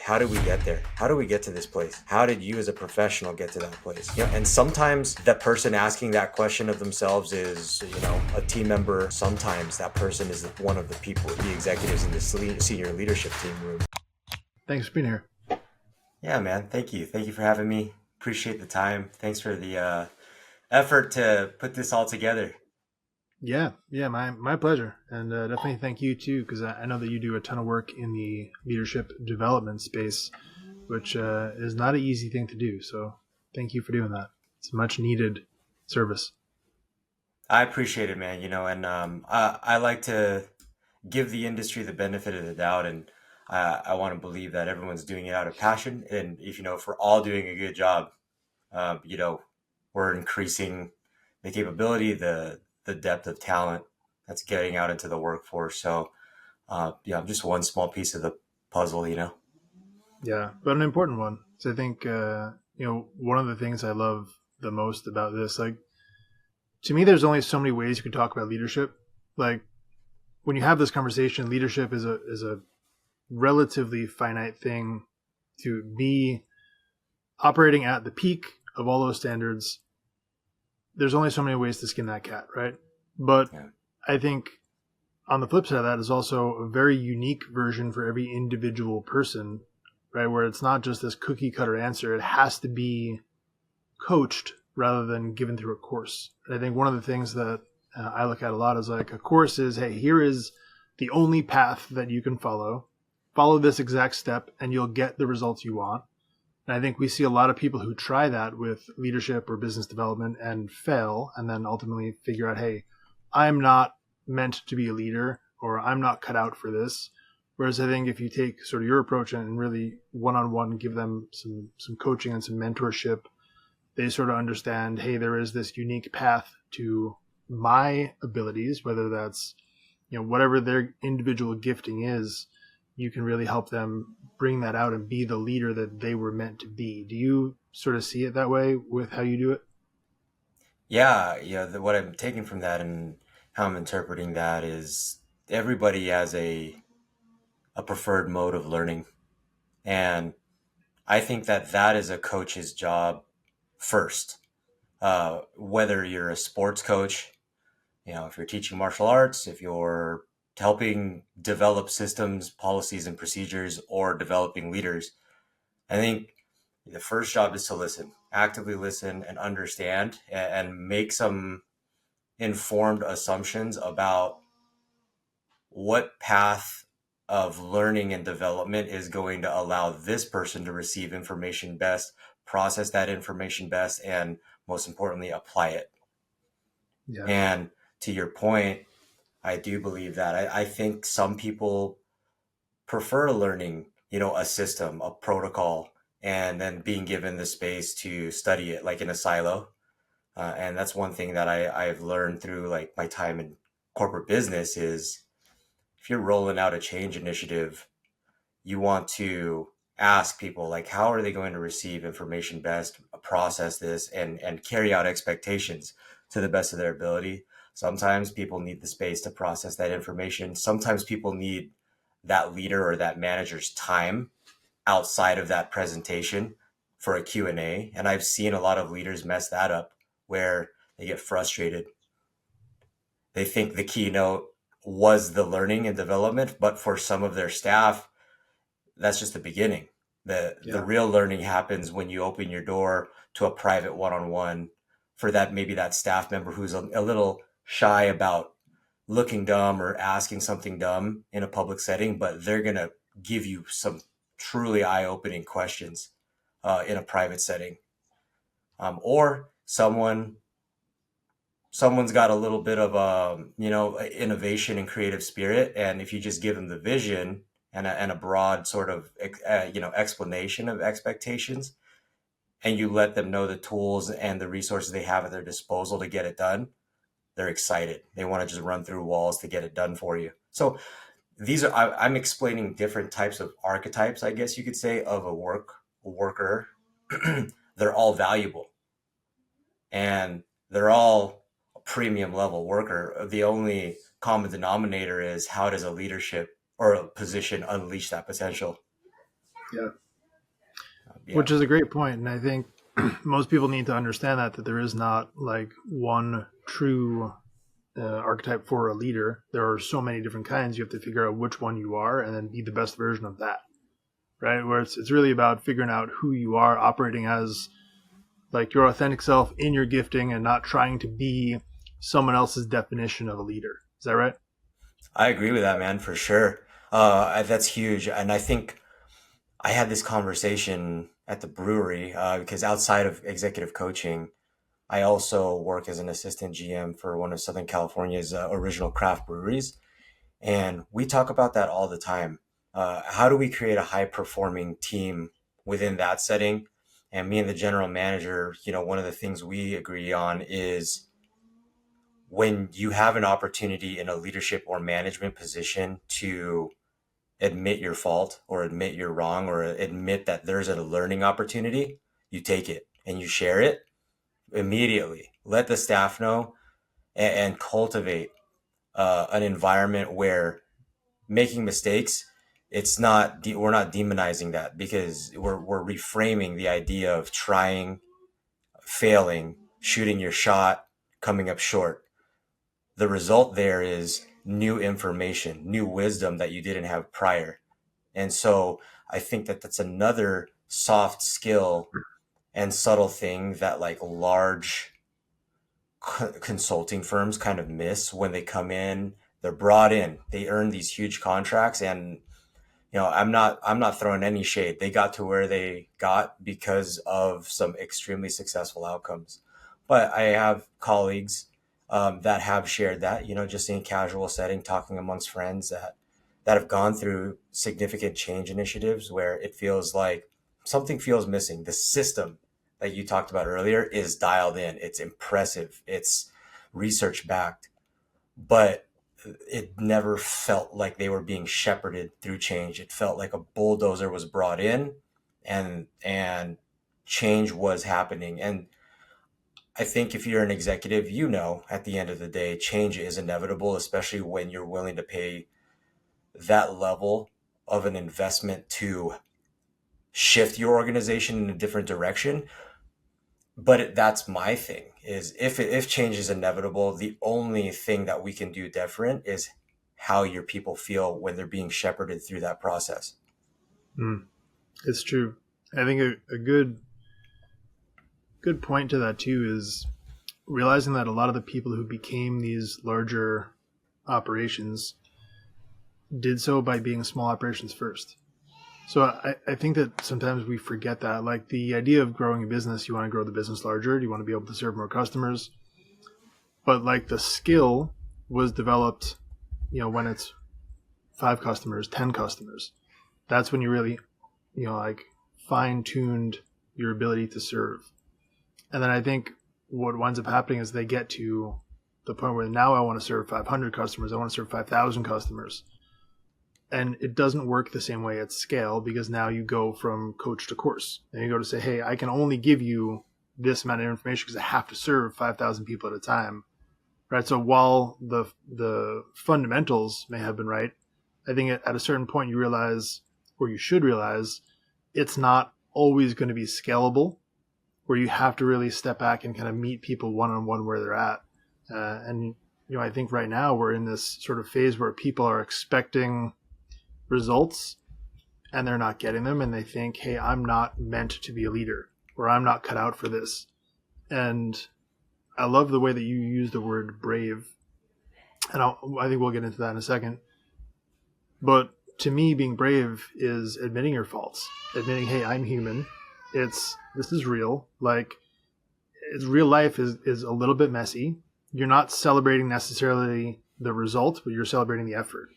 how did we get there? How do we get to this place? How did you as a professional get to that place? And sometimes the person asking that question of themselves is, a team member. Sometimes that person is one of the people, the executives in the senior leadership team room. Thanks for being here. Yeah, man. Thank you. Thank you for having me. Appreciate the time. Thanks for the effort to put this all together. Yeah, my pleasure, and definitely thank you too, because I know that you do a ton of work in the leadership development space, which is not an easy thing to do. So thank you for doing that. It's a much needed service. I appreciate it, man. And I like to give the industry the benefit of the doubt, and I want to believe that everyone's doing it out of passion. And if we're all doing a good job, uh, you know, we're increasing the capability, the depth of talent that's getting out into the workforce. So, yeah, I'm just one small piece of the puzzle. Yeah, but an important one. So I think one of the things I love the most about this, like to me, there's only so many ways you can talk about leadership. Like when you have this conversation, leadership is a relatively finite thing to be operating at the peak of all those standards. There's only so many ways to skin that cat, right? But Yeah. I think on the flip side of that is also a very unique version for every individual person, right? Where it's not just this cookie cutter answer. It has to be coached rather than given through a course. And I think one of the things that I look at a lot is like a course is, hey, here is the only path that you can follow. Follow this exact step and you'll get the results you want. And I think we see a lot of people who try that with leadership or business development and fail, and then ultimately figure out, hey, I'm not meant to be a leader, or I'm not cut out for this. Whereas I think if you take sort of your approach and really one-on-one give them some coaching and some mentorship, they sort of understand, hey, there is this unique path to my abilities, whether that's whatever their individual gifting is, you can really help them bring that out and be the leader that they were meant to be. Do you sort of see it that way with how you do it? Yeah, yeah. What I'm taking from that and how I'm interpreting that is everybody has a preferred mode of learning, and I think that that is a coach's job first. Whether you're a sports coach, if you're teaching martial arts, if you're helping develop systems, policies, and procedures, or developing leaders, I think the first job is to listen, actively listen and understand and make some informed assumptions about what path of learning and development is going to allow this person to receive information best, process that information best, and most importantly, apply it. Yeah. And to your point, I do believe that. I think some people prefer learning, a system, a protocol, and then being given the space to study it like in a silo. And that's one thing that I've learned through like my time in corporate business is if you're rolling out a change initiative, you want to ask people like how are they going to receive information best, process this and carry out expectations to the best of their ability. Sometimes people need the space to process that information. Sometimes people need that leader or that manager's time outside of that presentation for a Q&A. And I've seen a lot of leaders mess that up where they get frustrated. They think the keynote was the learning and development, but for some of their staff, that's just the beginning. The Yeah. real learning happens when you open your door to a private one-on-one for that maybe that staff member who's a little shy about looking dumb or asking something dumb in a public setting, but they're gonna give you some truly eye-opening questions in a private setting. Or someone's got a little bit of innovation and creative spirit, and if you just give them the vision and a broad sort of explanation of expectations, and you let them know the tools and the resources they have at their disposal to get it done, they're excited. They want to just run through walls to get it done for you. So I'm explaining different types of archetypes, I guess you could say, of a worker. They're all valuable and they're all a premium level worker. The only common denominator is how does a leadership or a position unleash that potential? Yeah. Yeah. Which is a great point. And I think most people need to understand that there is not like one true archetype for a leader. There are so many different kinds. You have to figure out which one you are and then be the best version of that. Right. Where it's really about figuring out who you are, operating as like your authentic self in your gifting and not trying to be someone else's definition of a leader. Is that right? I agree with that, man, for sure. That's huge. And I think I had this conversation at the brewery because outside of executive coaching, I also work as an assistant GM for one of Southern California's original craft breweries. And we talk about that all the time. How do we create a high performing team within that setting? And me and the general manager, one of the things we agree on is when you have an opportunity in a leadership or management position to admit your fault or admit you're wrong or admit that there's a learning opportunity, you take it and you share it immediately. Let the staff know and cultivate an environment where making mistakes, we're not demonizing that because we're reframing the idea of trying, failing, shooting your shot, coming up short. The result there is new information, new wisdom that you didn't have prior. And so I think that that's another soft skill and subtle thing that like large consulting firms kind of miss when they come in. They're brought in, they earn these huge contracts, and I'm not throwing any shade. They got to where they got because of some extremely successful outcomes. But I have colleagues that have shared that, just in casual setting, talking amongst friends that have gone through significant change initiatives where it feels like something feels missing. The system that you talked about earlier is dialed in. It's impressive. It's research backed, but it never felt like they were being shepherded through change. It felt like a bulldozer was brought in and change was happening. And I think if you're an executive, at the end of the day, change is inevitable, especially when you're willing to pay that level of an investment to shift your organization in a different direction. But that's my thing is if change is inevitable, the only thing that we can do different is how your people feel when they're being shepherded through that process. Mm, it's true. I think a good point to that too is realizing that a lot of the people who became these larger operations did so by being small operations first. So I think that sometimes we forget that. Like the idea of growing a business, you want to grow the business larger, you want to be able to serve more customers. But like the skill was developed, when it's 5 customers, 10 customers. That's when you really, like fine tuned your ability to serve. And then I think what winds up happening is they get to the point where now I want to serve 500 customers, I want to serve 5,000 customers. And it doesn't work the same way at scale because now you go from coach to course and you go to say, hey, I can only give you this amount of information because I have to serve 5,000 people at a time. Right. So while the fundamentals may have been right, I think at a certain point you realize, or you should realize, it's not always going to be scalable, where you have to really step back and kind of meet people one-on-one where they're at. And I think right now we're in this sort of phase where people are expecting results and they're not getting them, and they think, hey, I'm not meant to be a leader, or I'm not cut out for this. And I love the way that you use the word brave, and I think we'll get into that in a second. But to me, being brave is admitting your faults, admitting, hey, I'm human. This is real. Like, real life is a little bit messy. You're not celebrating necessarily the result, but you're celebrating the effort.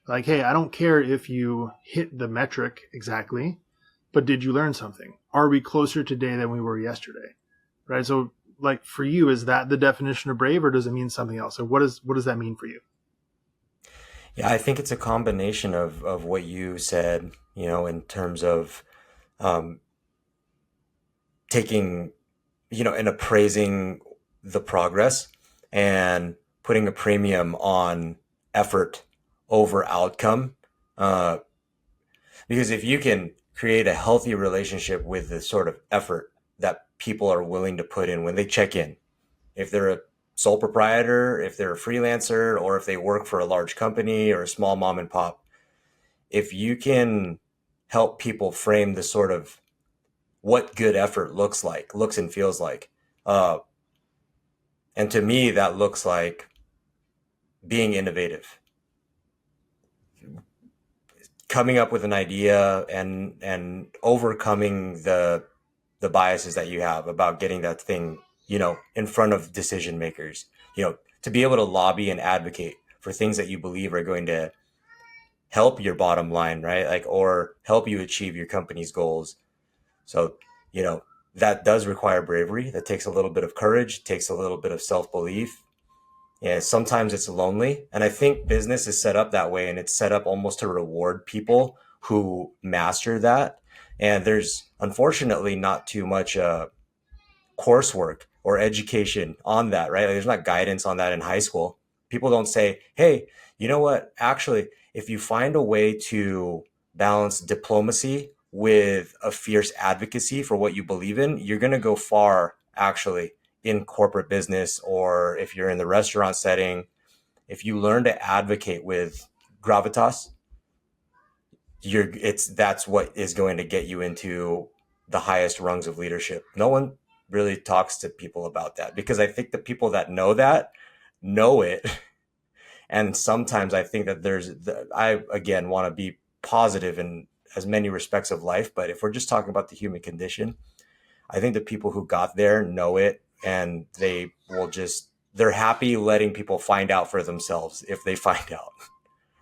Like, hey, I don't care if you hit the metric exactly, but did you learn something? Are we closer today than we were yesterday? Right. So like for you, is that the definition of brave, or does it mean something else? Or what does that mean for you? Yeah, I think it's a combination of what you said, in terms of um, taking, and appraising the progress and putting a premium on effort over outcome. Because if you can create a healthy relationship with the sort of effort that people are willing to put in when they check in. If they're a sole proprietor, if they're a freelancer, or if they work for a large company or a small mom and pop, if you can help people frame the sort of what good effort looks and feels like. And to me, that looks like being innovative, coming up with an idea and overcoming the biases that you have about getting that thing, in front of decision makers, to be able to lobby and advocate for things that you believe are going to help your bottom line, right? Like, or help you achieve your company's goals. So, that does require bravery. That takes a little bit of courage, takes a little bit of self-belief. Yeah, sometimes it's lonely. And I think business is set up that way, and it's set up almost to reward people who master that. And there's unfortunately not too much coursework or education on that, right? Like, there's not guidance on that in high school. People don't say, hey, you know what? Actually, if you find a way to balance diplomacy with a fierce advocacy for what you believe in, you're going to go far, actually, in corporate business, or if you're in the restaurant setting. If you learn to advocate with gravitas, that's what is going to get you into the highest rungs of leadership. No one really talks to people about that, because I think the people that know it. And sometimes I think that I again want to be positive in as many respects of life, but if we're just talking about the human condition, I think the people who got there know it, and they're happy letting people find out for themselves if they find out,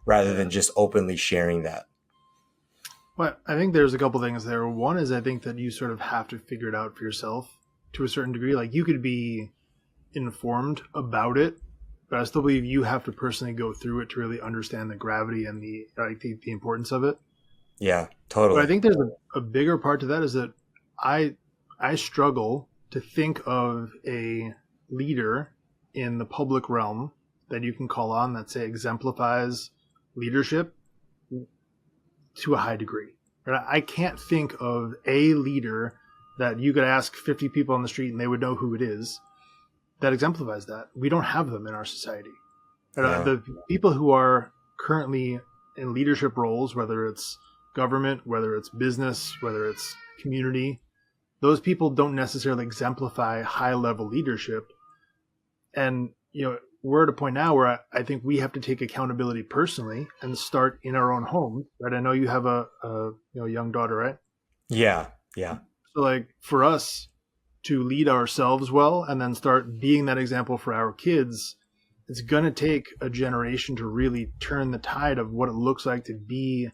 rather than just openly sharing that. Well, I think there's a couple things there. One is, I think that you sort of have to figure it out for yourself to a certain degree. Like, you could be informed about it, but I still believe you have to personally go through it to really understand the gravity and the importance of it. Yeah, totally. But I think there's a bigger part to that, is that I struggle to think of a leader in the public realm that you can call on that, say, exemplifies leadership to a high degree. Right? I can't think of a leader that you could ask 50 people on the street and they would know who it is that exemplifies that. We don't have them in our society. Yeah. The people who are currently in leadership roles, whether it's government, whether it's business, whether it's community, those people don't necessarily exemplify high-level leadership. And, we're at a point now where I think we have to take accountability personally and start in our own home, right? I know you have a young daughter, right? Yeah. So, like, for us to lead ourselves well and then start being that example for our kids, it's going to take a generation to really turn the tide of what it looks like to be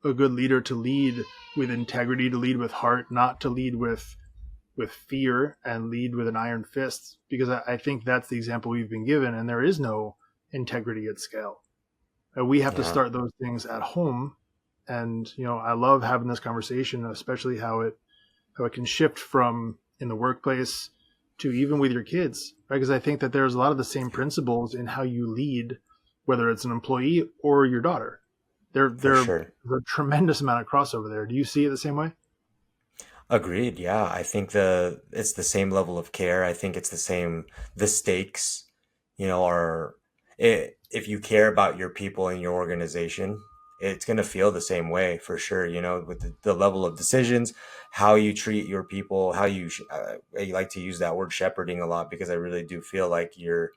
a good leader, to lead with integrity, to lead with heart, not to lead with fear and lead with an iron fist, because I think that's the example we've been given, and there is no integrity at scale. We have to start those things at home. And, I love having this conversation, especially how it can shift from in the workplace to even with your kids, right? Because I think that there's a lot of the same principles in how you lead, whether it's an employee or your daughter. There's a tremendous amount of crossover there. Do you see it the same way? Agreed. Yeah. I think it's the same level of care. I think it's the stakes, if you care about your people in your organization, it's going to feel the same way for sure, with the level of decisions, how you treat your people, how I like to use that word shepherding a lot, because I really do feel like you're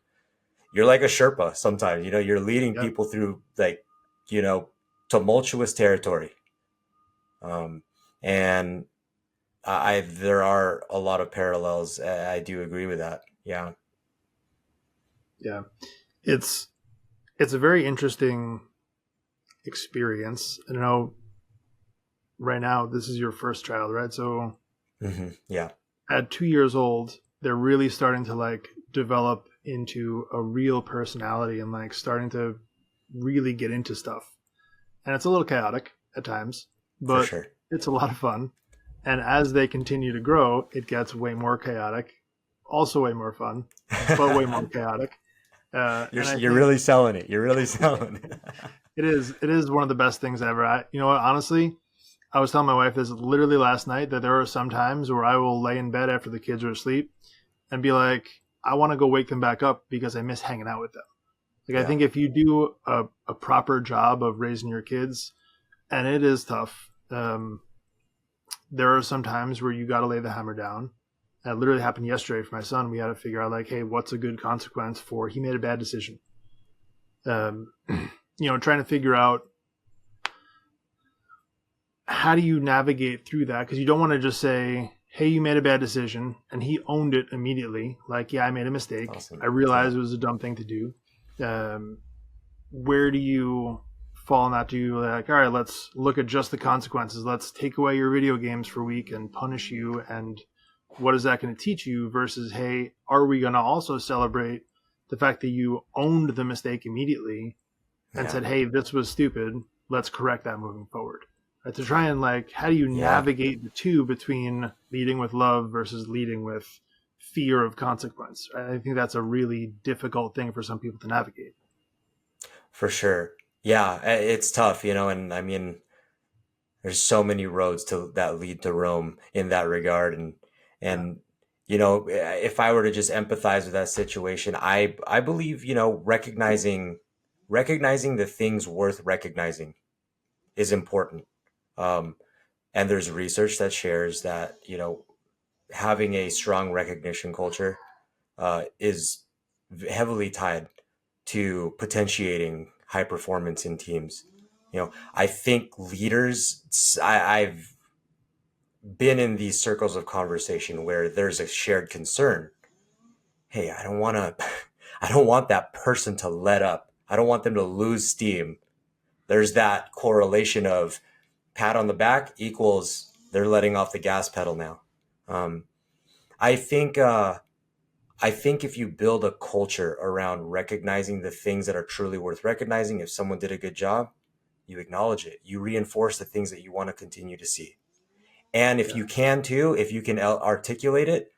like a Sherpa sometimes, you're leading people through, like, tumultuous territory. And there are a lot of parallels. I do agree with that. Yeah. Yeah. It's a very interesting experience. I know right now this is your first child, right? So yeah, at 2 years old, they're really starting to like develop into a real personality and like starting to really get into stuff. And it's a little chaotic at times, but for sure. It's a lot of fun. And as they continue to grow, it gets way more chaotic, also way more fun, but way more chaotic. You're really selling it. You're really selling it. It is one of the best things ever. Honestly, I was telling my wife this literally last night, that there are some times where I will lay in bed after the kids are asleep and be like, I want to go wake them back up because I miss hanging out with them. Like, I Yeah. think if you do a proper job of raising your kids, and it is tough, there are some times where you got to lay the hammer down. That literally happened yesterday for my son. We had to figure out, like, hey, what's a good consequence for he made a bad decision? Trying to figure out how do you navigate through that? Because you don't want to just say, hey, you made a bad decision, and he owned it immediately. Like, yeah, I made a mistake. Awesome. I Yeah. realized it was a dumb thing to do. Where do you fall in that? Do you like, all right, let's look at just the consequences. Let's take away your video games for a week and punish you. And what is that going to teach you versus, hey, are we going to also celebrate the fact that you owned the mistake immediately and Yeah. said, hey, this was stupid. Let's correct that moving forward. To try and, like, how do you Yeah. navigate the two between leading with love versus leading with fear of consequence? I think that's a really difficult thing for some people to navigate. For sure. Yeah, it's tough, and I mean, there's so many roads to that lead to Rome in that regard, Yeah. and if I were to just empathize with that situation, I believe, recognizing the things worth recognizing is important. Um, and there's research that shares that, having a strong recognition culture is heavily tied to potentiating high performance in teams. I think leaders, I've been in these circles of conversation where there's a shared concern. Hey, I don't want to, I don't want that person to let up. I don't want them to lose steam. There's that correlation of pat on the back equals they're letting off the gas pedal now. Um, I think, I think if you build a culture around recognizing the things that are truly worth recognizing, if someone did a good job, you acknowledge it. You reinforce the things that you want to continue to see. And if Yeah. you can too, if you can articulate it,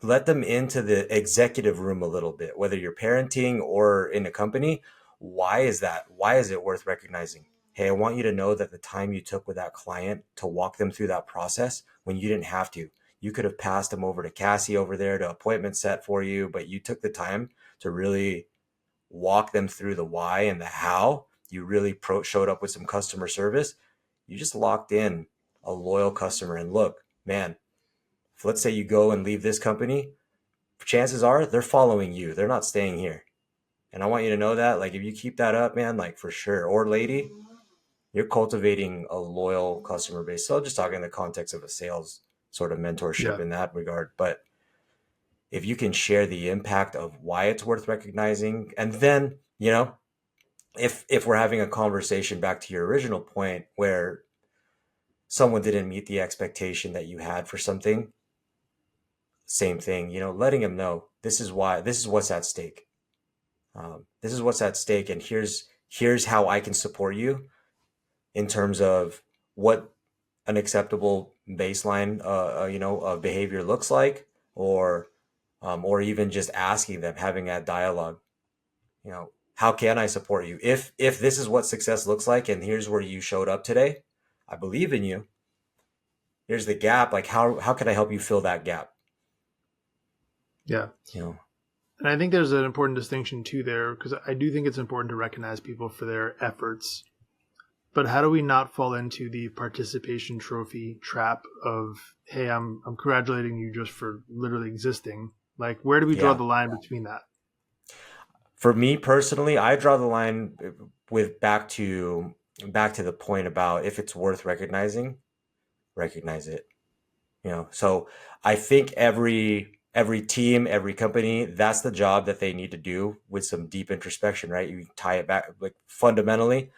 let them into the executive room a little bit, whether you're parenting or in a company. Why is that? Why is it worth recognizing? Hey, I want you to know that the time you took with that client to walk them through that process when you didn't have to, you could have passed them over to Cassie over there to appointment set for you, but you took the time to really walk them through the why and the how. You really showed up with some customer service. You just locked in a loyal customer. And look, man, if let's say you go and leave this company, chances are they're following you. They're not staying here. And I want you to know that, like, if you keep that up, man, like for sure, or lady, you're cultivating a loyal customer base. So I'm just talking in the context of a sales sort of mentorship Yeah. in that regard. But if you can share the impact of why it's worth recognizing, and then, if we're having a conversation back to your original point where someone didn't meet the expectation that you had for something, same thing, letting them know this is why, this is what's at stake. This is what's at stake, and here's how I can support you in terms of what an acceptable baseline, of behavior looks like, or even just asking them, having that dialogue. How can I support you if this is what success looks like, and here's where you showed up today. I believe in you. Here's the gap. Like, how can I help you fill that gap? Yeah. You know, And I think there's an important distinction too there, because I do think it's important to recognize people for their efforts. But how do we not fall into the participation trophy trap of, hey, I'm congratulating you just for literally existing? Like, where do we draw yeah. the line between that? For me personally, I draw the line with back to the point about if it's worth recognizing, recognize it. So I think every team, every company, that's the job that they need to do with some deep introspection, right? You tie it back, like, fundamentally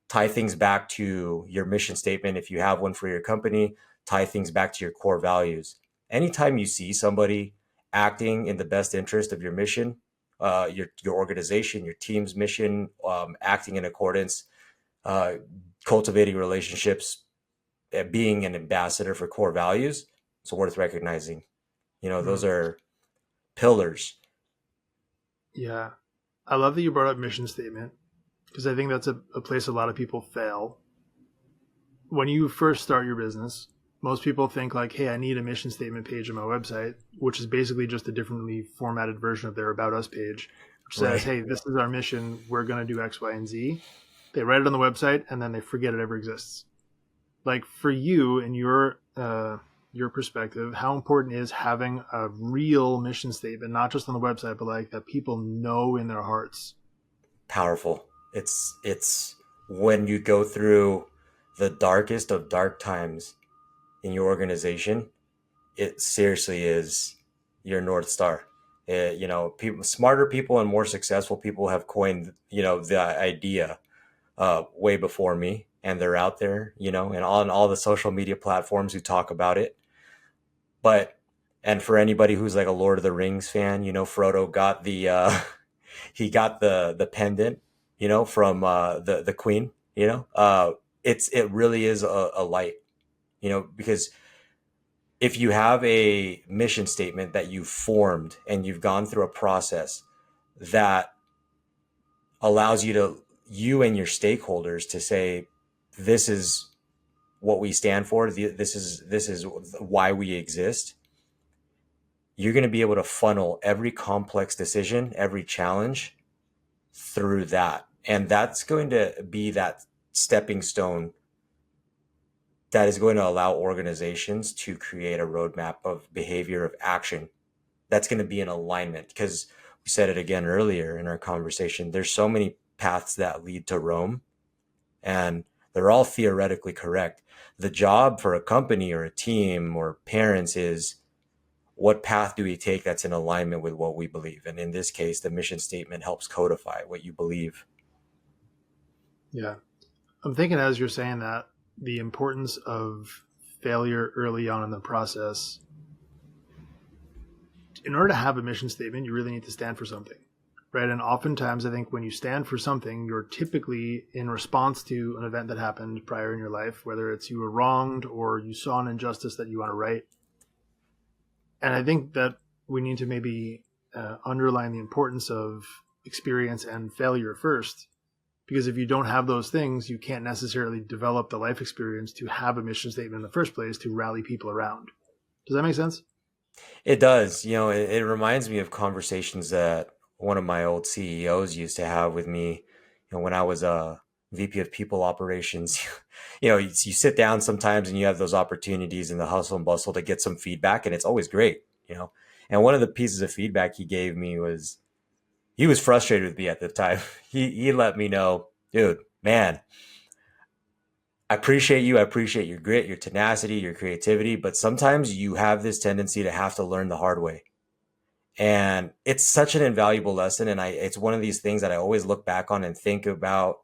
tie things back to your mission statement if you have one for your company, tie things back to your core values. Anytime you see somebody acting in the best interest of your mission, your organization, your team's mission, acting in accordance, uh, cultivating relationships, being an ambassador for core values, it's worth recognizing. Those Mm, are pillars. yeah. I love that you brought up mission statement, because I think that's a place a lot of people fail. when you first start your business, most people think like, hey, I need a mission statement page on my website, which is basically just a differently formatted version of their About Us page, which says, Right. hey, this is our mission. We're going to do X, Y, and Z. They write it on the website and then they forget it ever exists. Like for you and your perspective, how important is having a real mission statement, not just on the website, but like that people know in their hearts? Powerful. It's when you go through the darkest of dark times in your organization, it seriously is your North Star. People, smarter people and more successful people have coined, the idea way before me, and they're out there, and on all the social media platforms who talk about it. But and for anybody who's like a Lord of the Rings fan, Frodo got the he got the pendant, from the queen. It really is a light, because if you have a mission statement that you've formed and you've gone through a process that allows you and your stakeholders to say, this is what we stand for, this is why we exist, you're going to be able to funnel every complex decision, every challenge through that. And that's going to be that stepping stone that is going to allow organizations to create a roadmap of behavior, of action that's going to be in alignment. Because we said it again earlier in our conversation, there's so many paths that lead to Rome, and they're all theoretically correct. The job for a company or a team or parents is, what path do we take that's in alignment with what we believe? And in this case, the mission statement helps codify what you believe. Yeah. I'm thinking as you're saying that, the importance of failure early on in the process. In order to have a mission statement, you really need to stand for something, right? And oftentimes, I think when you stand for something, you're typically in response to an event that happened prior in your life, whether it's you were wronged or you saw an injustice that you want to right. And I think that we need to maybe underline the importance of experience and failure first, because if you don't have those things, you can't necessarily develop the life experience to have a mission statement in the first place to rally people around. Does that make sense? It does. It reminds me of conversations that one of my old CEOs used to have with me, when I was a VP of people operations. You sit down sometimes and you have those opportunities in the hustle and bustle to get some feedback, and it's always great. And one of the pieces of feedback he gave me was, he was frustrated with me at the time. He let me know, dude, man, I appreciate you. I appreciate your grit, your tenacity, your creativity, but sometimes you have this tendency to have to learn the hard way. And it's such an invaluable lesson. And it's one of these things that I always look back on and think about,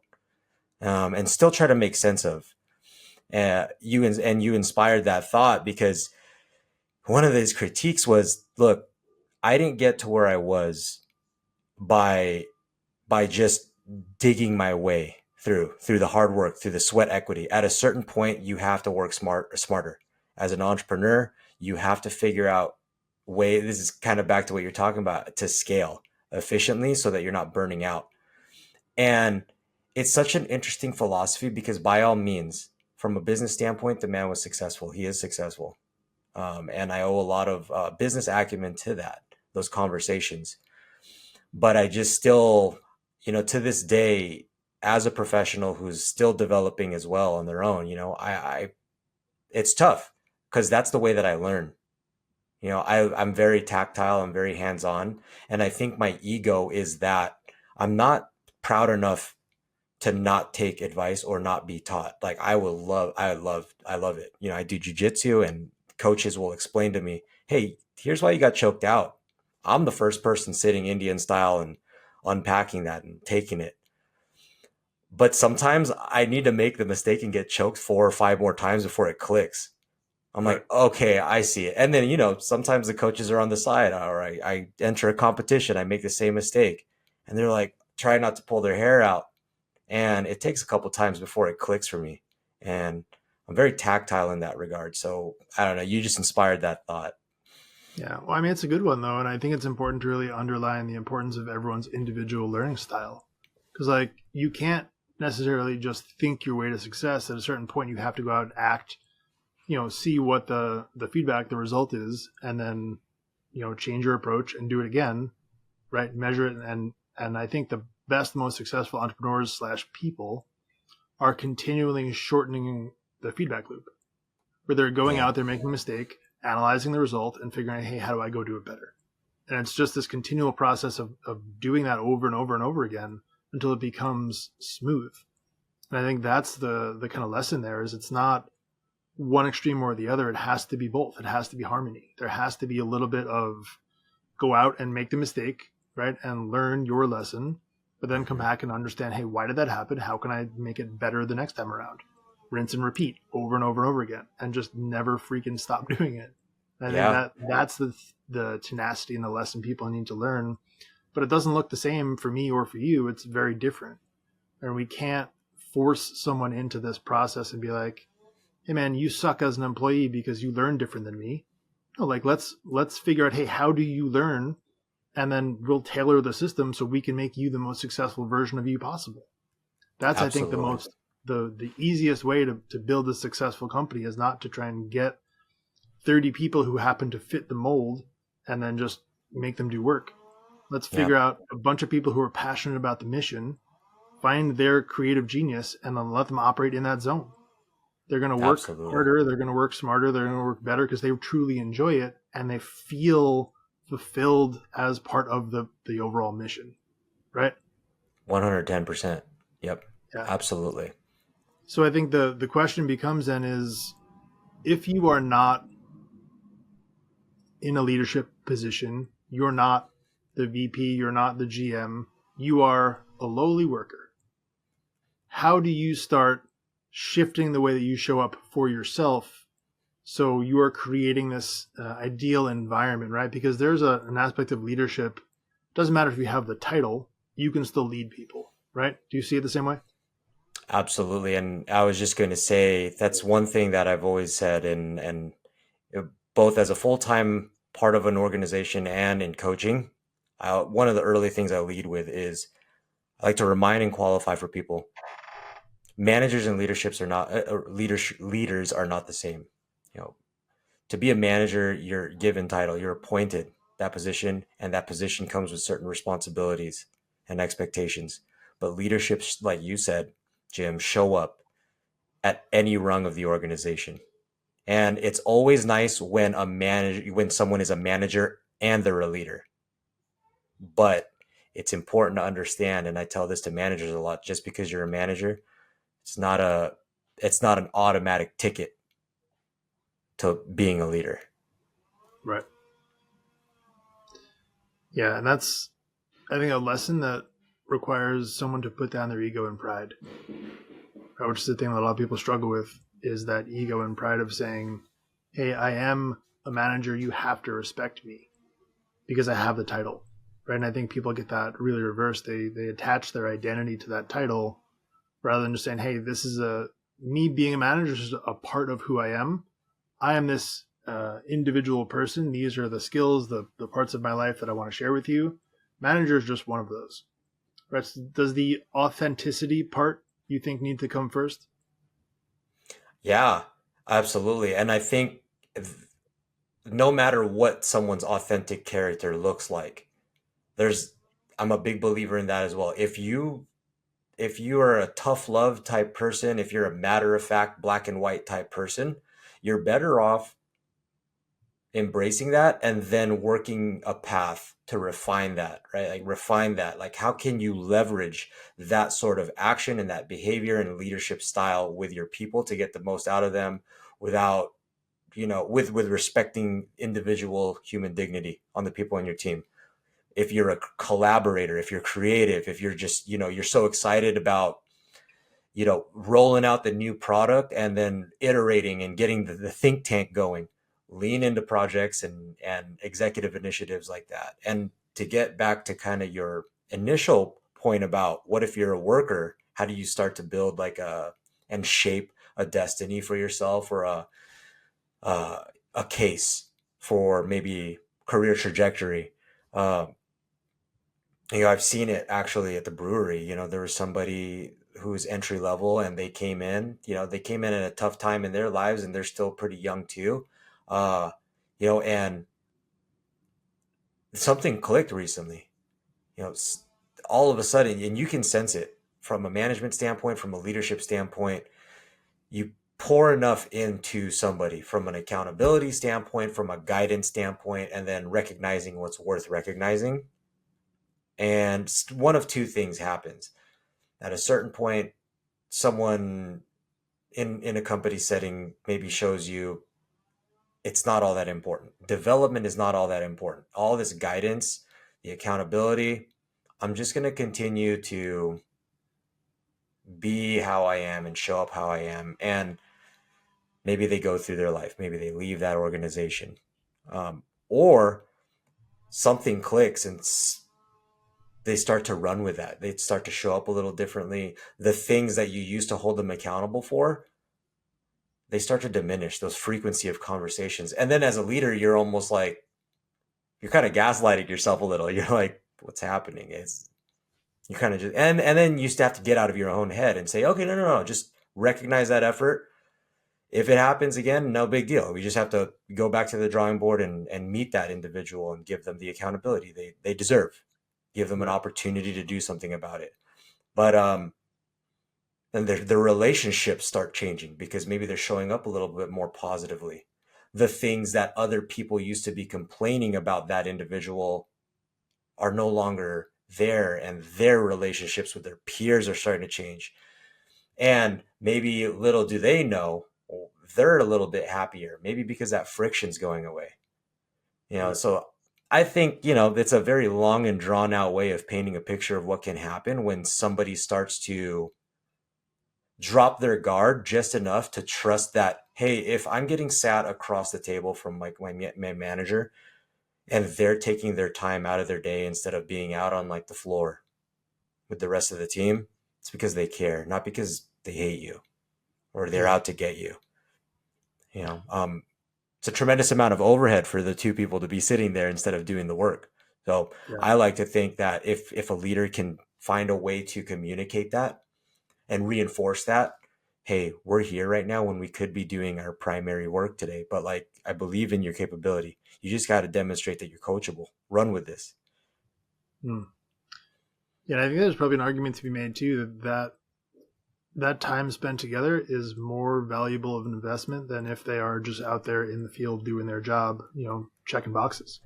and still try to make sense of. You inspired that thought, because one of his critiques was, look, I didn't get to where I was by just digging my way through the hard work, through the sweat equity. At a certain point, you have to work smarter. As an entrepreneur, you have to figure out way. This is kind of back to what you're talking about, to scale efficiently so that you're not burning out. And it's such an interesting philosophy, because by all means, from a business standpoint, the man was successful. He is successful. And I owe a lot of business acumen to those conversations. But I just still, to this day, as a professional who's still developing as well on their own, it's tough, because that's the way that I learn. I'm very tactile, I'm very hands-on. And I think my ego is that I'm not proud enough to not take advice or not be taught. Like I love it. I do jujitsu, and coaches will explain to me, hey, here's why you got choked out. I'm the first person sitting Indian style and unpacking that and taking it. But sometimes I need to make the mistake and get choked 4 or 5 more times before it clicks. I'm Right. like, okay, I see it. And then, sometimes the coaches are on the side, or I enter a competition, I make the same mistake, and they're like, try not to pull their hair out. And it takes a couple times before it clicks for me. And I'm very tactile in that regard. So I don't know, you just inspired that thought. Yeah. Well, I mean, it's a good one, though. And I think it's important to really underline the importance of everyone's individual learning style. Because, like, you can't necessarily just think your way to success. At a certain point, you have to go out and act, see what the feedback, the result is, and then, change your approach and do it again, right? Measure it. And I think the best, most successful entrepreneurs / people are continually shortening the feedback loop, where they're going Yeah. out there, making a mistake, analyzing the result, and figuring out, hey, how do I go do it better? And it's just this continual process of doing that over and over and over again until it becomes smooth. And I think that's the kind of lesson there, is it's not one extreme or the other. It has to be both. It has to be harmony. There has to be a little bit of go out and make the mistake, right? And learn your lesson, but then come back and understand, hey, why did that happen? How can I make it better the next time around? Rinse and repeat over and over and over again, and just never freaking stop doing it. And I Yeah. think that's the tenacity and the lesson people need to learn. But it doesn't look the same for me or for you. It's very different. And we can't force someone into this process and be like, hey man, you suck as an employee because you learn different than me. No, like let's figure out, hey, how do you learn? And then we'll tailor the system so we can make you the most successful version of you possible. That's, I think, Absolutely. the easiest way to build a successful company, is not to try and get 30 people who happen to fit the mold and then just make them do work. Let's Yeah. figure out a bunch of people who are passionate about the mission, find their creative genius, and then let them operate in that zone. They're going to work Absolutely. harder, they're going to work smarter, they're going to work better because they truly enjoy it and they feel fulfilled as part of the overall mission, right? 110%. Yep. Yeah. Absolutely. So I think the question becomes then is, if you are not in a leadership position, you're not the VP, you're not the GM, you are a lowly worker. How do you start shifting the way that you show up for yourself, so you are creating this ideal environment, right? Because there's an aspect of leadership. Doesn't matter if you have the title, you can still lead people, right? Do you see it the same way? Absolutely. And I was just going to say that's one thing that I've always said, and both as a full-time part of an organization and in coaching, one of the early things I lead with is I like to remind and qualify for people. Managers and leaderships are not leaders are not the same. You know, to be a manager, you're given title, you're appointed that position, and that position comes with certain responsibilities and expectations. But leadership, like you said, Jim, show up at any rung of the organization. And it's always nice when someone is a manager and they're a leader. But it's important to understand, and I tell this to managers a lot, just because you're a manager, it's not a it's not an automatic ticket to being a leader. Right. Yeah, and that's, I think, a lesson that requires someone to put down their ego and pride, right? Which is the thing that a lot of people struggle with, is that ego and pride of saying, hey, I am a manager, you have to respect me because I have the title, right? And I think people get that really reversed. They attach their identity to that title rather than just saying, hey, this is me being a manager is a part of who I am. I am this individual person. These are the skills, the parts of my life that I want to share with you. Manager is just one of those. Right? So does the authenticity part, you think, need to come first? Yeah, absolutely. And I think no matter what someone's authentic character looks like, there's I'm a big believer in that as well. If you are a tough love type person, if you're a matter of fact black and white type person, you're better off embracing that and then working a path to refine that, right? Like refine that. Like how can you leverage that sort of action and that behavior and leadership style with your people to get the most out of them without, with respecting individual human dignity on the people on your team. If you're a collaborator, if you're creative, if you're just, you're so excited about, rolling out the new product and then iterating and getting the think tank going, lean into projects and executive initiatives like that. And to get back to kind of your initial point about what if you're a worker, how do you start to build and shape a destiny for yourself, or uh, a case for maybe career trajectory. I've seen it actually at the brewery. There was somebody who's entry level and they came in, they came in at a tough time in their lives and they're still pretty young too. Uh, and something clicked recently, you know, all of a sudden, and you can sense it from a management standpoint, from a leadership standpoint. You pour enough into somebody from an accountability standpoint, from a guidance standpoint, and then recognizing what's worth recognizing. And one of two things happens. At a certain point, someone in a company setting maybe shows you it's not all that important. Development is not all that important. All this guidance, the accountability, I'm just going to continue to be how I am and show up how I am. And maybe they go through their life. Maybe they leave that organization. Or something clicks and they start to run with that. They start to show up a little differently. The things that you used to hold them accountable for, they start to diminish those frequency of conversations. And then as a leader, you're almost like, you're kind of gaslighting yourself a little. You're like, what's happening? You kind of just, and then you just have to get out of your own head and say, okay, no, just recognize that effort. If it happens again, no big deal. We just have to go back to the drawing board and meet that individual and give them the accountability they deserve. Give them an opportunity to do something about it. But then their relationships start changing because maybe they're showing up a little bit more positively. The things that other people used to be complaining about that individual are no longer there, and their relationships with their peers are starting to change. And maybe little do they know, they're a little bit happier, maybe because that friction's going away. So I think, it's a very long and drawn out way of painting a picture of what can happen when somebody starts to drop their guard just enough to trust that, hey, if I'm getting sat across the table from my manager and they're taking their time out of their day instead of being out on like the floor with the rest of the team, it's because they care, not because they hate you or they're out to get you. It's a tremendous amount of overhead for the two people to be sitting there instead of doing the work. So I like to think that if a leader can find a way to communicate that and reinforce that, hey, we're here right now when we could be doing our primary work today, but like, I believe in your capability. You just got to demonstrate that you're coachable. Run with this. Yeah, I think there's probably an argument to be made too that time spent together is more valuable of an investment than if they are just out there in the field doing their job, checking boxes.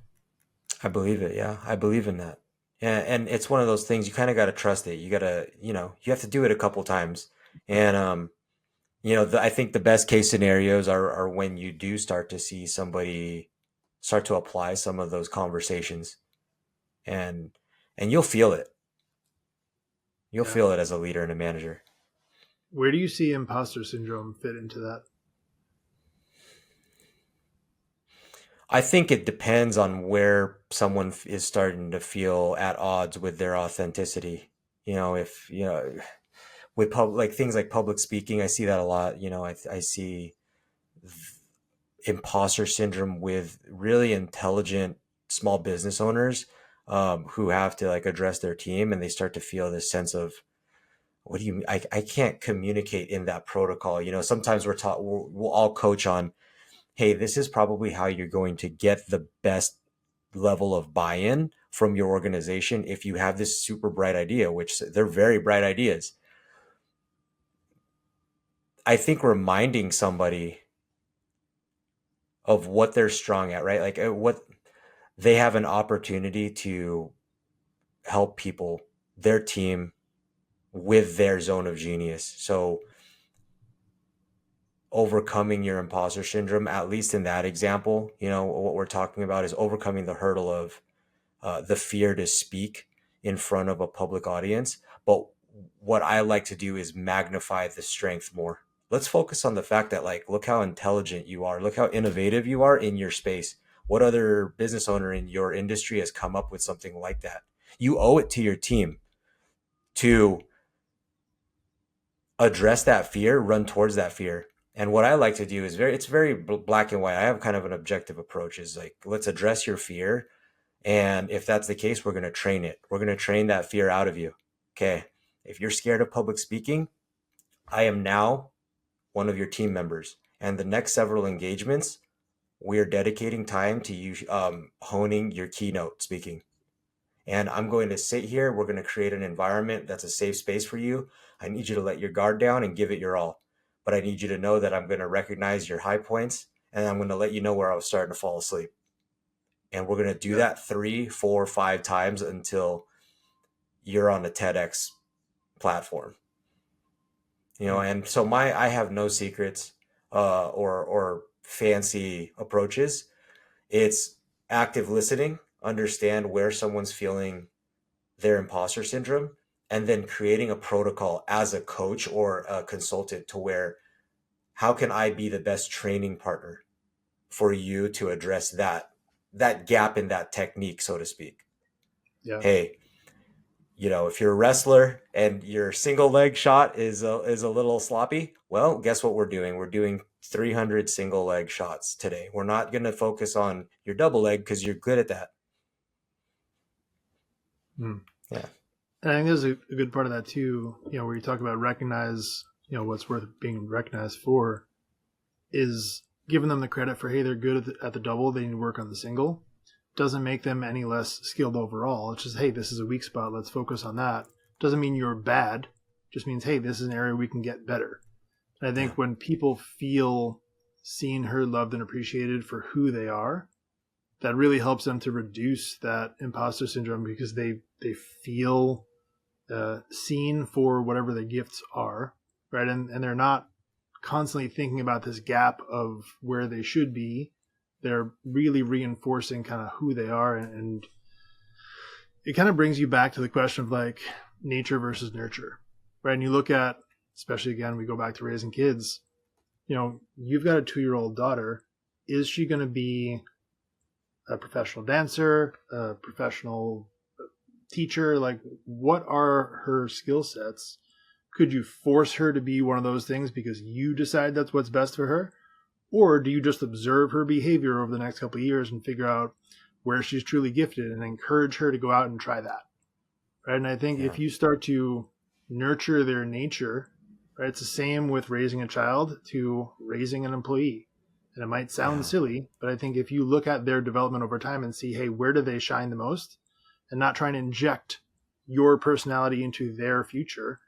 I believe it. Yeah, I believe in that. Yeah, and it's one of those things you kind of got to trust it. You got to, you have to do it a couple times. And I think the best case scenarios are when you do start to see somebody start to apply some of those conversations, and you'll feel it. You'll feel it as a leader and a manager. Where do you see imposter syndrome fit into that? I think it depends on where someone is starting to feel at odds with their authenticity. If, with like things like public speaking, I see that a lot. I see imposter syndrome with really intelligent small business owners who have to like address their team, and they start to feel this sense of, what do you mean? I can't communicate in that protocol. Sometimes we're taught, we'll all coach on, hey, this is probably how you're going to get the best level of buy-in from your organization if you have this super bright idea, which they're very bright ideas. I think reminding somebody of what they're strong at, right? Like what they have an opportunity to help people, their team, with their zone of genius. So overcoming your imposter syndrome, at least in that example, what we're talking about is overcoming the hurdle of the fear to speak in front of a public audience. But what I like to do is magnify the strength more. Let's focus on the fact that, like, look how intelligent you are. Look how innovative you are in your space. What other business owner in your industry has come up with something like that? You owe it to your team to address that fear, run towards that fear. And what I like to do is it's very black and white. I have kind of an objective approach, is like, let's address your fear. And if that's the case, we're going to train it. We're going to train that fear out of you. Okay. If you're scared of public speaking, I am now one of your team members, and the next several engagements, we are dedicating time to you honing your keynote speaking. And I'm going to sit here. We're going to create an environment that's a safe space for you. I need you to let your guard down and give it your all. But I need you to know that I'm going to recognize your high points, and I'm going to let you know where I was starting to fall asleep. And we're going to do Yeah. that 3, 4, 5 times until you're on a TEDx platform. Mm. And so I have no secrets or fancy approaches. It's active listening, understand where someone's feeling their imposter syndrome, and then creating a protocol as a coach or a consultant to where how can I be the best training partner for you to address that gap in that technique, so to speak. Yeah. Hey, if you're a wrestler and your single leg shot is a little sloppy, well, guess what we're doing? We're doing 300 single leg shots today. We're not going to focus on your double leg because you're good at that. Mm. Yeah. And I think there's a good part of that too, where you talk about recognize, what's worth being recognized for is giving them the credit for, hey, they're good at the double, they need to work on the single. Doesn't make them any less skilled overall. It's just, hey, this is a weak spot, let's focus on that. Doesn't mean you're bad, just means, hey, this is an area we can get better. And I Yeah. think when people feel seen, heard, loved, and appreciated for who they are, that really helps them to reduce that imposter syndrome because they feel seen for whatever their gifts are, right? And they're not constantly thinking about this gap of where they should be. They're really reinforcing kind of who they are, and it kind of brings you back to the question of like nature versus nurture, right? And you look at, especially again, we go back to raising kids. You've got a 2-year-old daughter. Is she going to be a professional dancer, a professional teacher? Like, what are her skill sets? Could you force her to be one of those things because you decide that's what's best for her? Or do you just observe her behavior over the next couple of years and figure out where she's truly gifted and encourage her to go out and try that? Right. And I think Yeah. if you start to nurture their nature, right, it's the same with raising a child to raising an employee. And it might sound Yeah. silly, but I think if you look at their development over time and see, hey, where do they shine the most? And not trying to inject your personality into their future,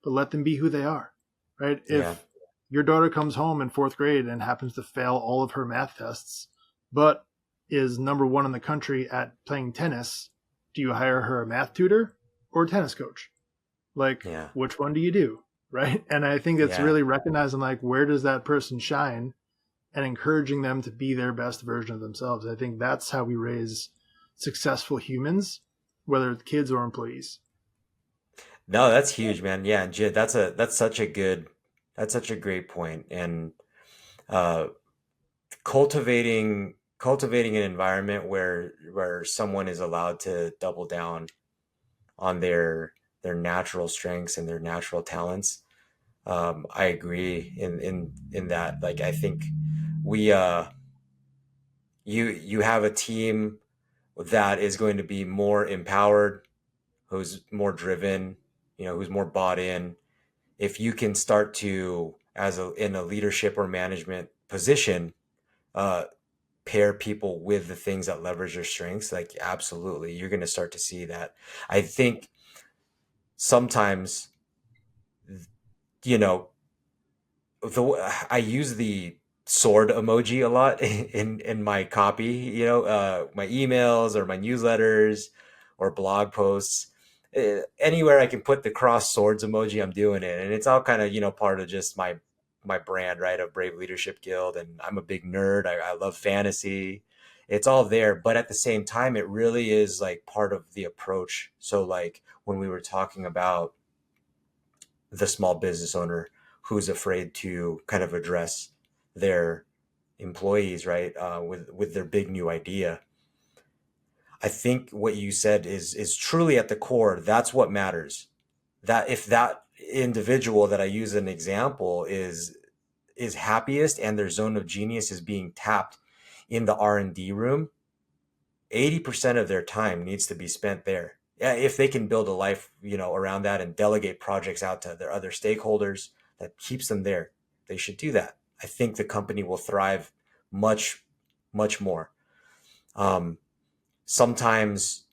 but let them be who they are, right? Yeah. If your daughter comes home in 4th grade and happens to fail all of her math tests, but is number one in the country at playing tennis, do you hire her a math tutor or a tennis coach? Like, Yeah. which one do you do? Right. And I think it's Yeah. really recognizing like where does that person shine and encouraging them to be their best version of themselves. I think that's how we raise successful humans, whether it's kids or employees. No, that's huge, man. Yeah, and Jid, that's such a great point. And uh, cultivating an environment where someone is allowed to double down on their natural strengths and their natural talents. I agree in that. Like, I think we you have a team that is going to be more empowered, who's more driven, who's more bought in. If you can start to, in a leadership or management position, uh, pair people with the things that leverage your strengths, like absolutely, you're going to start to see that. I think sometimes, you know, I use the sword emoji a lot in my copy, my emails or my newsletters or blog posts. Anywhere I can put the cross swords emoji, I'm doing it, and it's all kind of part of just my brand, right? Of Brave Leadership Guild, and I'm a big nerd. I love fantasy. It's all there, but at the same time, it really is like part of the approach. So, like when we were talking about the small business owner who's afraid to kind of address their employees, right? With their big new idea. I think what you said is truly at the core. That's what matters. That if that individual that I use an example is happiest and their zone of genius is being tapped in the R&D room, 80% of their time needs to be spent there. Yeah, if they can build a life, around that and delegate projects out to their other stakeholders, that keeps them there, they should do that. I think the company will thrive much, much more. Um, sometimes,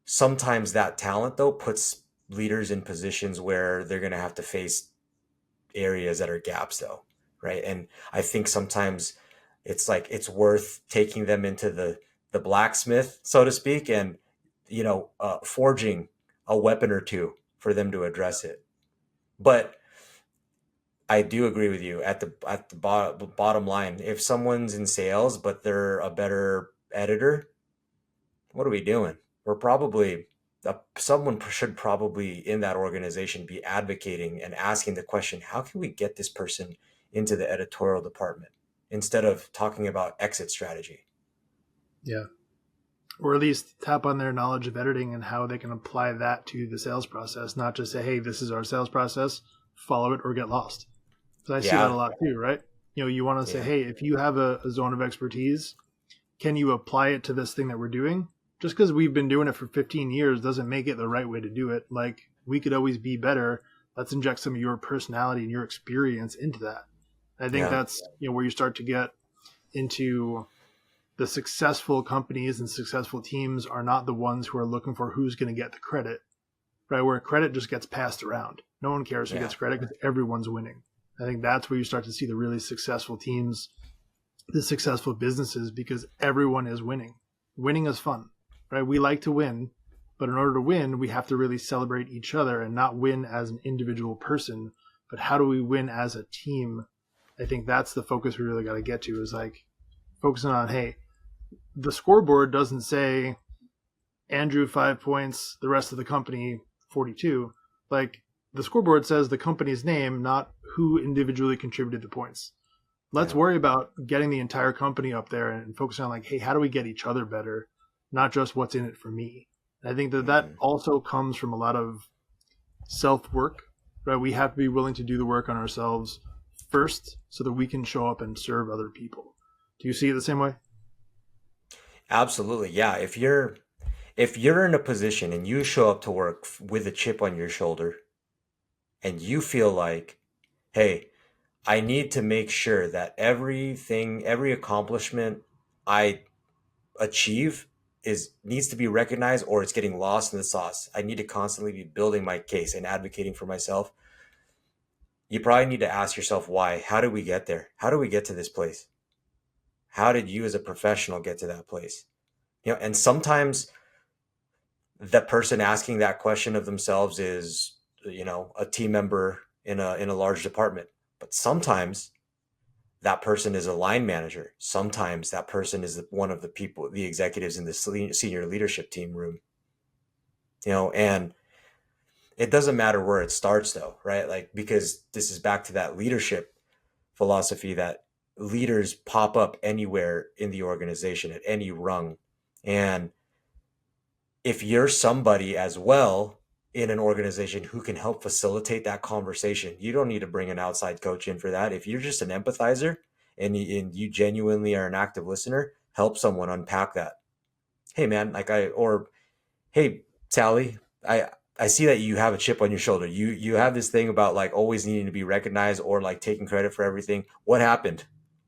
sometimes that talent though puts leaders in positions where they're going to have to face areas that are gaps though, right? And I think sometimes it's like it's worth taking them into the blacksmith, so to speak, and forging a weapon or two for them to address it. But I do agree with you at the bottom line. If someone's in sales but they're a better editor, what are we doing? We're probably someone should probably in that organization be advocating and asking the question, how can we get this person into the editorial department instead of talking about exit strategy? Yeah. Or at least tap on their knowledge of editing and how they can apply that to the sales process, not just say, hey, this is our sales process, follow it or get lost. So I see that a Yeah, lot too, right? You want to say, yeah, hey, if you have a zone of expertise, can you apply it to this thing that we're doing? Just because we've been doing it for 15 years doesn't make it the right way to do it. Like, we could always be better. Let's inject some of your personality and your experience into that. I think yeah, that's where you start to get into the successful companies and successful teams are not the ones who are looking for who's going to get the credit, right? Where credit just gets passed around. No one cares who yeah, gets credit because everyone's winning. I think that's where you start to see the really successful teams, the successful businesses, because everyone is winning. Winning is fun, right? We like to win, but in order to win, we have to really celebrate each other and not win as an individual person, but how do we win as a team? I think that's the focus we really got to get to, is like focusing on, hey, the scoreboard doesn't say Andrew 5 points, the rest of the company 42. Like, the scoreboard says the company's name, not who individually contributed the points. Let's yeah. worry about getting the entire company up there and focusing on, like, hey, how do we get each other better, not just what's in it for me. And I think that Mhm. also comes from a lot of self work, right? We have to be willing to do the work on ourselves first so that we can show up and serve other people. Do you see it the same way? Absolutely. Yeah. If you're in a position and you show up to work with a chip on your shoulder and you feel like, hey, I need to make sure that everything, every accomplishment I achieve is needs to be recognized or it's getting lost in the sauce. I need to constantly be building my case and advocating for myself. You probably need to ask yourself why. How did we get there? How did we get to this place? How did you as a professional get to that place? And sometimes the person asking that question of themselves is, a team member in a large department. But sometimes that person is a line manager. Sometimes that person is one of the people, the executives in the senior leadership team room. And it doesn't matter where it starts though, right? Like, because this is back to that leadership philosophy that leaders pop up anywhere in the organization at any rung. And if you're somebody as well in an organization who can help facilitate that conversation, you don't need to bring an outside coach in for that. If you're just an empathizer and you genuinely are an active listener, help someone unpack that. Hey man, or hey Sally, I see that you have a chip on your shoulder. You have this thing about like always needing to be recognized or like taking credit for everything. What happened?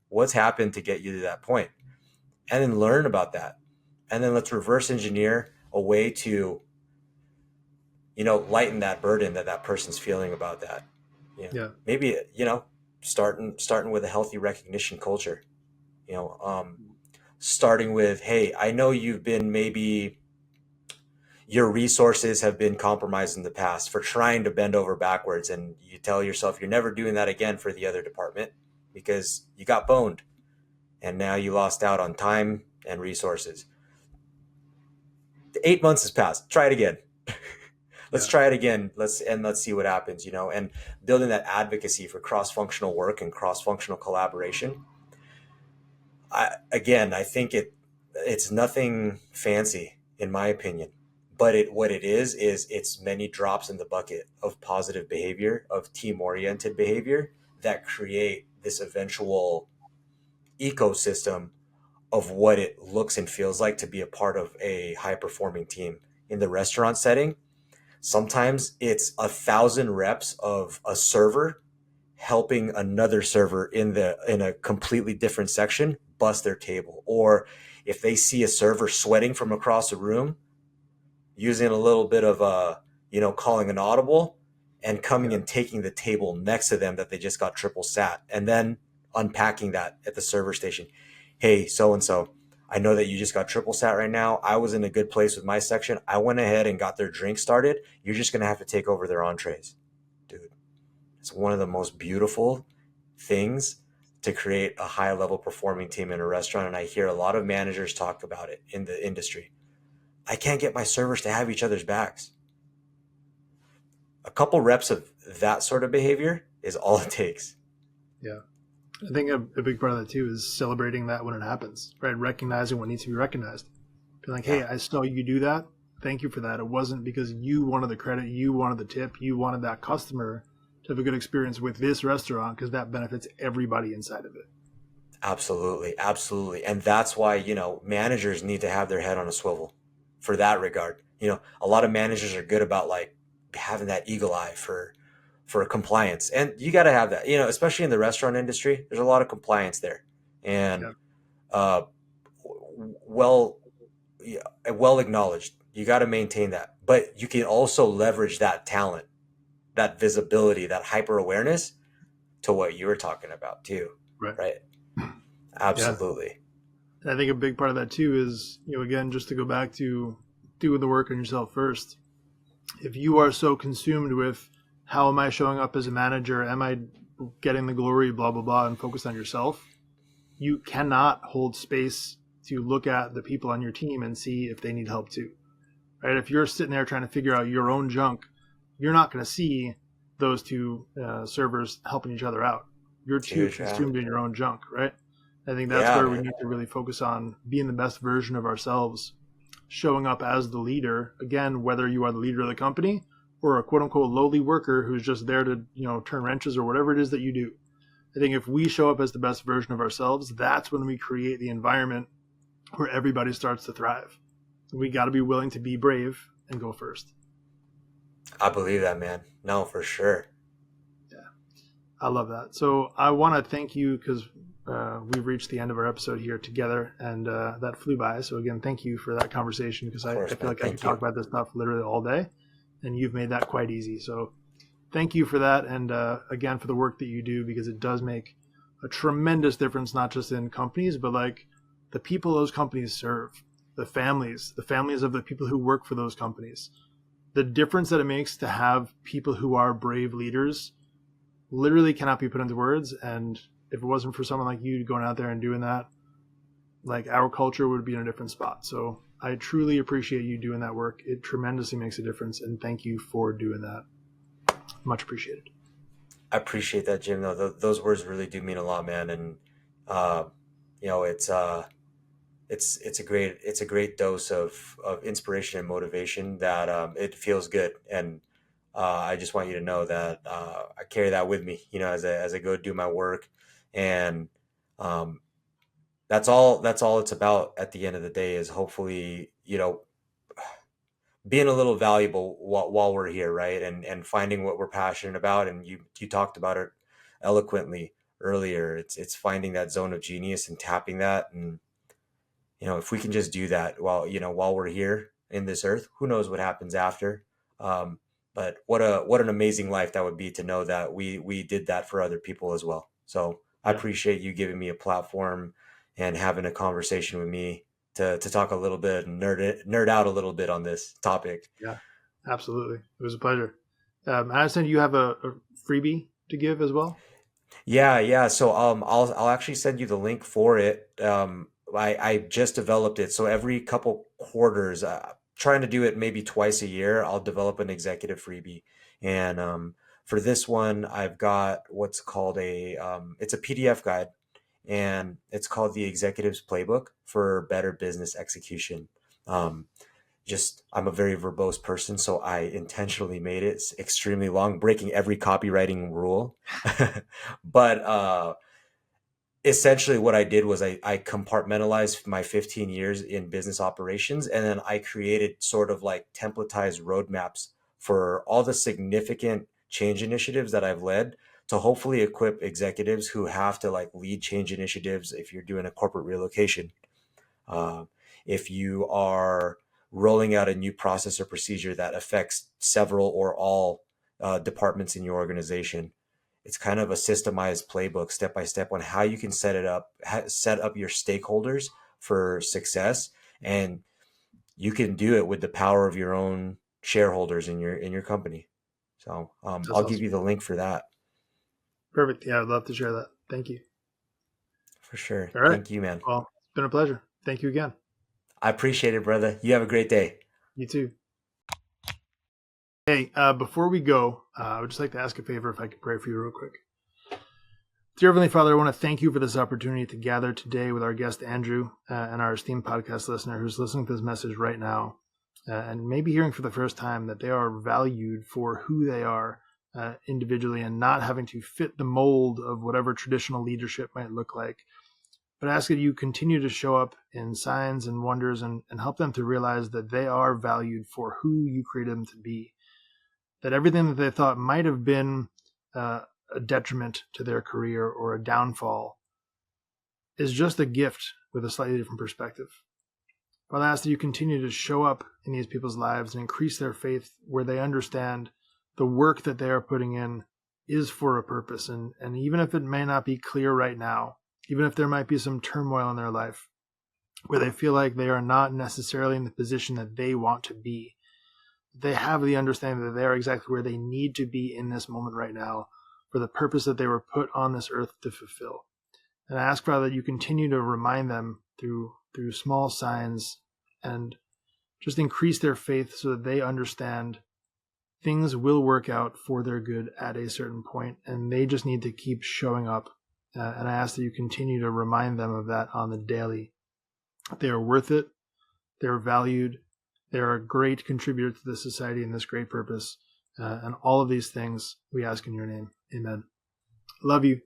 What's happened to get you to that point? And then learn about that. And then let's reverse engineer a way to lighten that burden that that person's feeling about that. Yeah. Maybe starting with a healthy recognition culture. You know, um, Starting with, hey, I know you've been maybe your resources have been compromised in the past for trying to bend over backwards, and you tell yourself you're never doing that again for the other department because you got boned and now you lost out on time and resources. 8 months has passed. Try it again. Let's Yeah. try it again. Let's see what happens. And building that advocacy for cross-functional work and cross-functional collaboration. I think it's nothing fancy in my opinion, but what it is it's many drops in the bucket of positive behavior, of team-oriented behavior that create this eventual ecosystem of what it looks and feels like to be a part of a high-performing team in the restaurant setting. Sometimes it's 1,000 reps of a server helping another server in a completely different section bust their table. Or if they see a server sweating from across the room, using a little bit of calling an audible and coming Yeah. and taking the table next to them that they just got triple sat, and then unpacking that at the server station. Hey, so and so, I know that you just got triple sat right now. I was in a good place with my section. I went ahead and got their drink started. You're just going to have to take over their entrees. Dude, it's one of the most beautiful things to create a high level performing team in a restaurant. And I hear a lot of managers talk about it in the industry. I can't get my servers to have each other's backs. A couple reps of that sort of behavior is all it takes. Yeah. I think a big part of that too is celebrating that when it happens, right? Recognizing what needs to be recognized. Be like, hey, Yeah, I saw you do that. Thank you for that. It wasn't because you wanted the credit, you wanted the tip, you wanted that customer to have a good experience with this restaurant because that benefits everybody inside of it. absolutely. Absolutely. And that's why, managers need to have their head on a swivel for that regard. A lot of managers are good about like having that eagle eye for compliance. And you got to have that, especially in the restaurant industry, there's a lot of compliance there. And Yeah. uh, well, yeah, well acknowledged. You got to maintain that, but you can also leverage that talent, that visibility, that hyper awareness to what you were talking about too, Right. right? Yeah. Absolutely. And I think a big part of that too is, again, just to go back to doing the work on yourself first. If you are so consumed with how am I showing up as a manager, am I getting the glory, blah, blah, blah, and focused on yourself, you cannot hold space to look at the people on your team and see if they need help too. Right? If you're sitting there trying to figure out your own junk, you're not going to see those two servers helping each other out. You're too Huge. Yeah. consumed in your own junk, right? I think that's Yeah, where we man. need to really focus on being the best version of ourselves, showing up as the leader. Again, whether you are the leader of the company or a quote unquote lowly worker who's just there to, turn wrenches or whatever it is that you do. I think if we show up as the best version of ourselves, that's when we create the environment where everybody starts to thrive. We got to be willing to be brave and go first. I believe that, man. No, for sure. Yeah, I love that. So I want to thank you because we've reached the end of our episode here together, and that flew by. So again, thank you for that conversation because Of I course, feel man. like I could Thank talk you. about this stuff literally all day, and you've made that quite easy. So thank you for that, and again for the work that you do because it does make a tremendous difference, not just in companies, but like the people those companies serve, the families of the people who work for those companies. The difference that it makes to have people who are brave leaders literally cannot be put into words. And if it wasn't for someone like you going out there and doing that, like our culture would be in a different spot. So I truly appreciate you doing that work. It tremendously makes a difference. And thank you for doing that. Much appreciated. I appreciate that, Jim. No, those words really do mean a lot, man. And uh, it's it's a great dose of inspiration and motivation that it feels good. And I just want you to know that I carry that with me, as I go do my work, and um, that's all it's about at the end of the day is hopefully, being a little valuable while we're here, right? And finding what we're passionate about. And you talked about it eloquently earlier. It's finding that zone of genius and tapping that. And if we can just do that while we're here in this earth, who knows what happens after. Um, but what an amazing life that would be to know that we did that for other people as well. So I Yeah. appreciate you giving me a platform and having a conversation with me to talk a little bit and nerd out a little bit on this topic. Yeah. Absolutely. It was a pleasure. I understand you have a freebie to give as well. Yeah, yeah. So I'll actually send you the link for it. I just developed it. So every couple quarters, trying to do it maybe twice a year, I'll develop an executive freebie. And for this one, I've got what's called it's a PDF guide, and it's called the Executive's Playbook for Better Business Execution. Um, just I'm a very verbose person, so I intentionally made it extremely long, breaking every copywriting rule. But essentially, what I did was I compartmentalized my 15 years in business operations, and then I created sort of like templatized roadmaps for all the significant change initiatives that I've led to hopefully equip executives who have to like lead change initiatives if you're doing a corporate relocation. Uh, if you are rolling out a new process or procedure that affects several or all departments in your organization, it's kind of a systemized playbook step by step on how you can set up your stakeholders for success. And you can do it with the power of your own shareholders in your company. So That's I'll give awesome. you the link for that. Perfect. Yeah, I'd love to share that. Thank you. For sure. All right. Thank you, man. Well, it's been a pleasure. Thank you again. I appreciate it, brother. You have a great day. You too. Hey, before we go, I would just like to ask a favor if I could pray for you real quick. Dear Heavenly Father, I want to thank you for this opportunity to gather today with our guest, Andrew, and our esteemed podcast listener who's listening to this message right now, and maybe hearing for the first time that they are valued for who they are individually and not having to fit the mold of whatever traditional leadership might look like. But I ask that you continue to show up in signs and wonders and help them to realize that they are valued for who you created them to be. That everything that they thought might have been a detriment to their career or a downfall is just a gift with a slightly different perspective. Father, I ask that you continue to show up in these people's lives and increase their faith where they understand the work that they are putting in is for a purpose. And even if it may not be clear right now, even if there might be some turmoil in their life where they feel like they are not necessarily in the position that they want to be, they have the understanding that they are exactly where they need to be in this moment right now for the purpose that they were put on this earth to fulfill. And I ask, Father, that you continue to remind them through small signs and just increase their faith so that they understand things will work out for their good at a certain point, and they just need to keep showing up. And I ask that you continue to remind them of that on the daily. They are worth it. They're valued. They're a great contributor to the society and this great purpose. And all of these things we ask in your name. Amen. Love you.